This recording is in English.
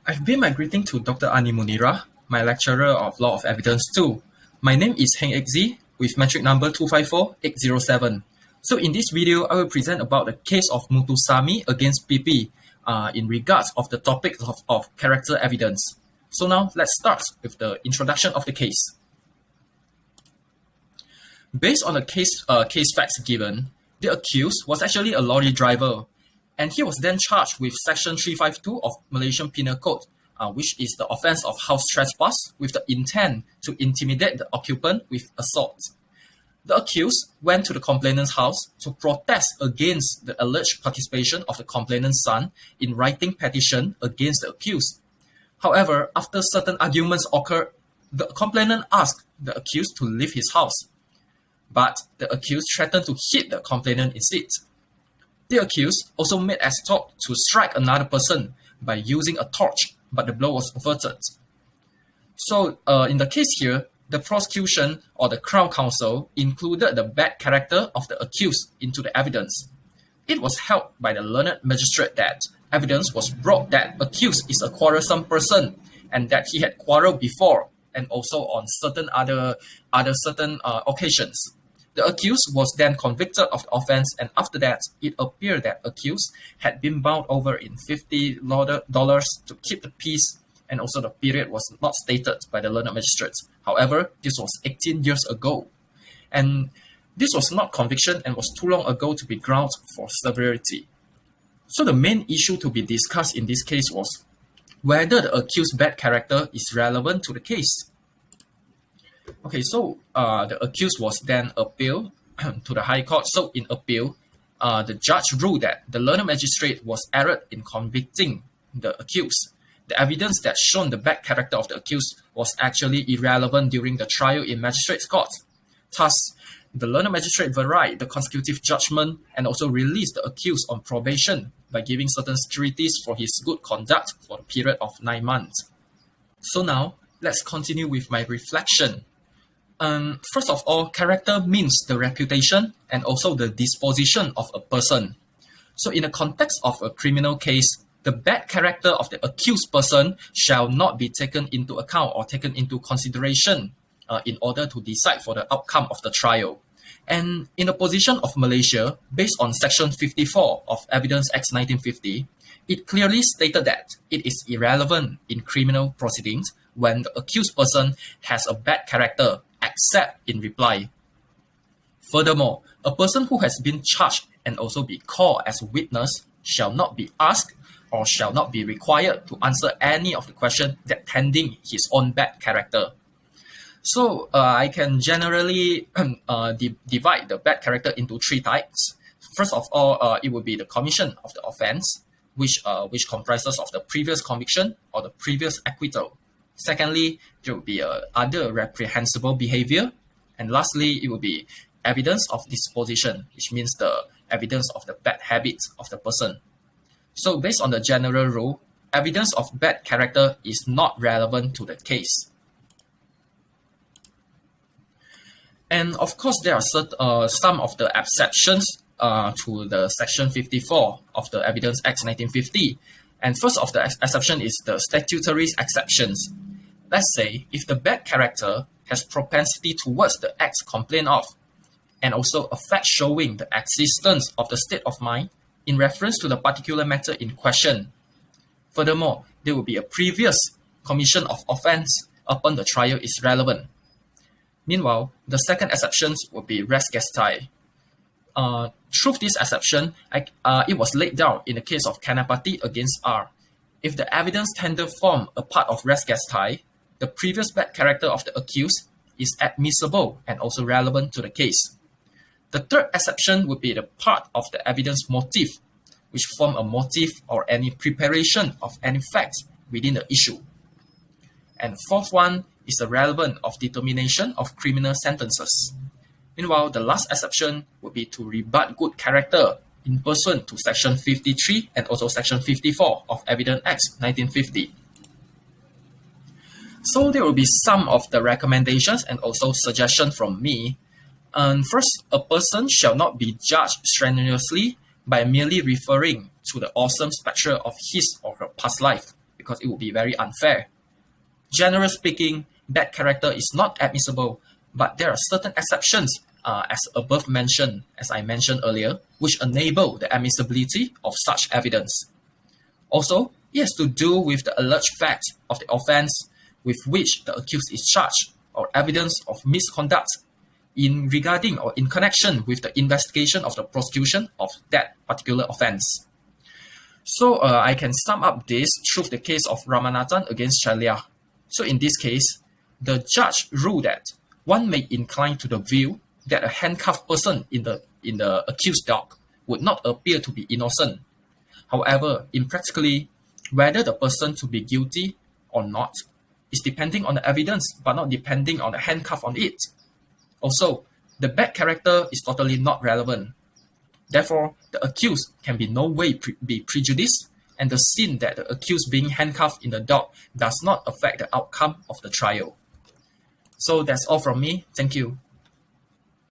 I've been migrating to Dr. Ani Munira, my lecturer of Law of Evidence 2. My name is Heng Ekzi with metric number 254807. So in this video, I will present about the case of Mutusami against PP in regards of the topic of character evidence. So now let's start with the introduction of the case. Based on the case facts given, the accused was actually a lorry driver, and he was then charged with Section 352 of Malaysian Penal Code, which is the offence of house trespass with the intent to intimidate the occupant with assault. The accused went to the complainant's house to protest against the alleged participation of the complainant's son in writing petition against the accused. However, after certain arguments occurred, the complainant asked the accused to leave his house, but the accused threatened to hit the complainant instead. The accused also made as thought to strike another person by using a torch, but the blow was averted. So in the case here, the prosecution or the Crown Counsel included the bad character of the accused into the evidence. It was held by the learned magistrate that evidence was brought that accused is a quarrelsome person and that he had quarreled before and also on certain other occasions. The accused was then convicted of the offense, and after that, it appeared that accused had been bound over in $50 to keep the peace, and also the period was not stated by the learned magistrate. However, this was 18 years ago, and this was not conviction and was too long ago to be grounds for severity. So the main issue to be discussed in this case was whether the accused's bad character is relevant to the case. Okay, so the accused was then appealed to the High Court. So in appeal, the judge ruled that the learned magistrate was erred in convicting the accused. The evidence that shown the bad character of the accused was actually irrelevant during the trial in magistrate's court. Thus, the learned magistrate varied the consecutive judgment and also released the accused on probation by giving certain securities for his good conduct for the period of 9 months. So now, let's continue with my reflection. First of all, character means the reputation and also the disposition of a person. So in the context of a criminal case, the bad character of the accused person shall not be taken into account or taken into consideration in order to decide for the outcome of the trial. And in the position of Malaysia, based on Section 54 of Evidence Act 1950, it clearly stated that it is irrelevant in criminal proceedings when the accused person has a bad character, except in reply. Furthermore, a person who has been charged and also be called as a witness shall not be asked or shall not be required to answer any of the questions that tending his own bad character. So I can generally divide the bad character into 3 types. First of all, it would be the commission of the offense, which comprises of the previous conviction or the previous acquittal. Secondly, there will be other reprehensible behavior. And lastly, it will be evidence of disposition, which means the evidence of the bad habits of the person. So based on the general rule, evidence of bad character is not relevant to the case. And of course, there are some of the exceptions to the Section 54 of the Evidence Act 1950. And first of the exception is the statutory exceptions. Let's say if the bad character has propensity towards the acts complained of, and also a fact showing the existence of the state of mind in reference to the particular matter in question. Furthermore, there will be a previous commission of offense upon the trial is relevant. Meanwhile, the second exception would be res gestae. Through this exception, it was laid down in the case of Kanapati against R. If the evidence tender form a part of res gestae, the previous bad character of the accused is admissible and also relevant to the case. The third exception would be the part of the evidence motive, which form a motive or any preparation of any facts within the issue. And fourth one is the relevance of determination of criminal sentences. Meanwhile, the last exception would be to rebut good character in pursuant to Section 53 and also Section 54 of Evidence Act 1950. So there will be some of the recommendations and also suggestions from me. First, a person shall not be judged strenuously by merely referring to the awesome spectre of his or her past life, because it would be very unfair. Generally speaking, bad character is not admissible, but there are certain exceptions, as above mentioned, as I mentioned earlier, which enable the admissibility of such evidence. Also, it has to do with the alleged fact of the offense with which the accused is charged, or evidence of misconduct in regarding or in connection with the investigation of the prosecution of that particular offense. So I can sum up this through the case of Ramanathan against Chalya. So in this case, the judge ruled that one may incline to the view that a handcuffed person in the accused dock would not appear to be innocent. However, in practically, whether the person to be guilty or not is depending on the evidence, but not depending on the handcuff on it. Also, the bad character is totally not relevant. Therefore, the accused can be no way be prejudiced, and the scene that the accused being handcuffed in the dock does not affect the outcome of the trial. So that's all from me. Thank you.